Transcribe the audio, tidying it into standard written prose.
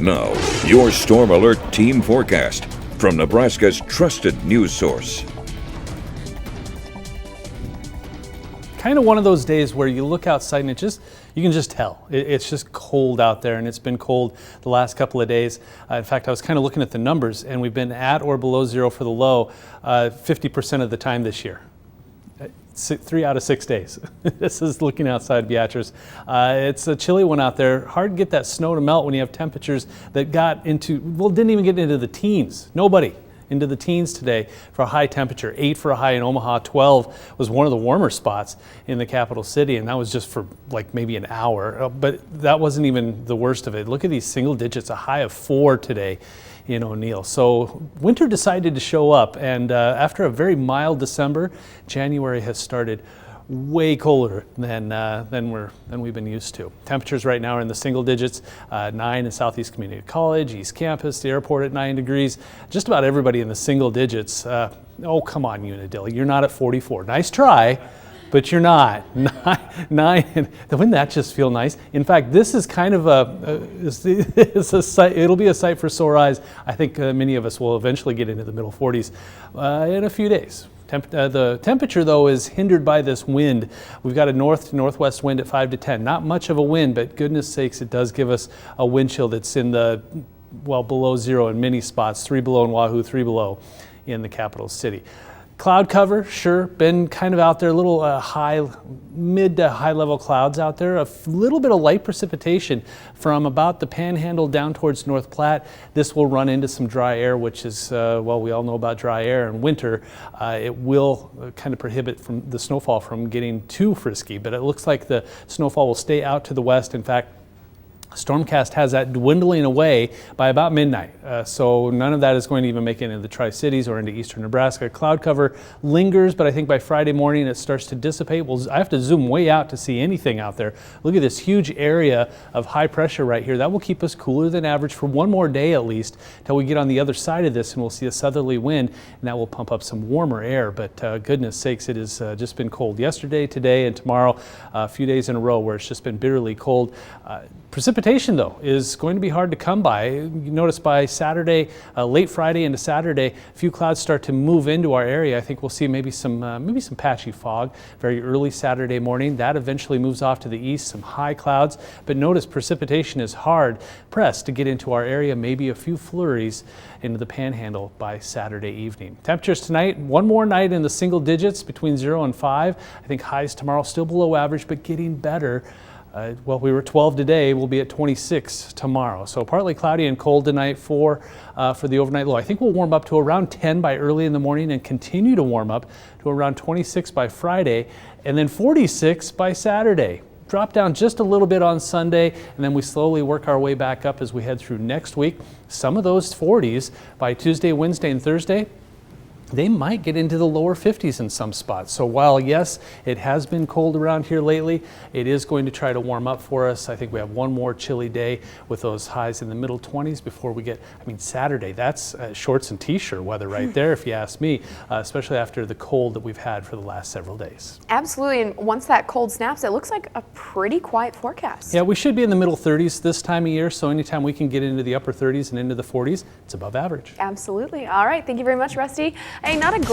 Now, your Storm Alert Team Forecast from Nebraska's trusted news source. Kind of one of those days where you look outside and you can just tell. It's just cold out there, and it's been cold the last couple of days. In fact, I was kind of looking at the numbers, and we've been at or below zero for the low 50% of the time this year. 3 out of 6 days. This is looking outside Beatrice. It's a chilly one out there. Hard to get that snow to melt when you have temperatures that didn't even get into the teens. Nobody into the teens today for a high temperature. 8 for a high in Omaha. 12 was one of the warmer spots in the capital city, and that was just for like maybe an hour. But that wasn't even the worst of it. Look at these single digits, a high of 4 today in O'Neill. So winter decided to show up, and after a very mild December, January has started way colder than we've been used to. Temperatures right now are in the single digits. 9 in Southeast Community College, East Campus, the airport at 9 degrees. Just about everybody in the single digits. Oh, come on, Unadilla, you're not at 44. Nice try, but you're not. 9. Wouldn't that just feel nice? In fact, this is kind of it's a sight. It'll be a sight for sore eyes. I think many of us will eventually get into the middle 40s in a few days. The temperature, though, is hindered by this wind. We've got a north to northwest wind at 5 to 10. Not much of a wind, but goodness sakes, it does give us a wind chill that's in the, below zero in many spots. 3 below in Wahoo, 3 below in the capital city. Cloud cover, sure, been kind of out there, a little mid to high level clouds out there. A little bit of light precipitation from about the Panhandle down towards North Platte. This will run into some dry air, which is, we all know about dry air in winter. It will kind of prohibit from the snowfall from getting too frisky, but it looks like the snowfall will stay out to the west. In fact, Stormcast has that dwindling away by about midnight. So none of that is going to even make it into the Tri-Cities or into eastern Nebraska. Cloud cover lingers, but I think by Friday morning it starts to dissipate. I have to zoom way out to see anything out there. Look at this huge area of high pressure right here. That will keep us cooler than average for one more day at least, till we get on the other side of this and we'll see a southerly wind, and that will pump up some warmer air. But goodness sakes, it has just been cold yesterday, today, and tomorrow, a few days in a row where it's just been bitterly cold. Precipitation, though, is going to be hard to come by. You notice by Saturday, late Friday into Saturday, a few clouds start to move into our area. I think we'll see maybe some patchy fog very early Saturday morning. That eventually moves off to the east, some high clouds. But notice precipitation is hard pressed to get into our area. Maybe a few flurries into the Panhandle by Saturday evening. Temperatures tonight, one more night in the single digits between 0 and 5. I think highs tomorrow still below average, but getting better. We were 12 today, we'll be at 26 tomorrow. So partly cloudy and cold tonight for the overnight low. I think we'll warm up to around 10 by early in the morning and continue to warm up to around 26 by Friday and then 46 by Saturday. Drop down just a little bit on Sunday, and then we slowly work our way back up as we head through next week. Some of those 40s by Tuesday, Wednesday, and Thursday, they might get into the lower 50s in some spots. So while, yes, it has been cold around here lately, it is going to try to warm up for us. I think we have one more chilly day with those highs in the middle 20s before we get, Saturday, that's shorts and t-shirt weather right there, if you ask me, especially after the cold that we've had for the last several days. Absolutely, and once that cold snaps, it looks like a pretty quiet forecast. Yeah, we should be in the middle 30s this time of year, so anytime we can get into the upper 30s and into the 40s, it's above average. Absolutely. All right, thank you very much, Rusty. Hey, not a great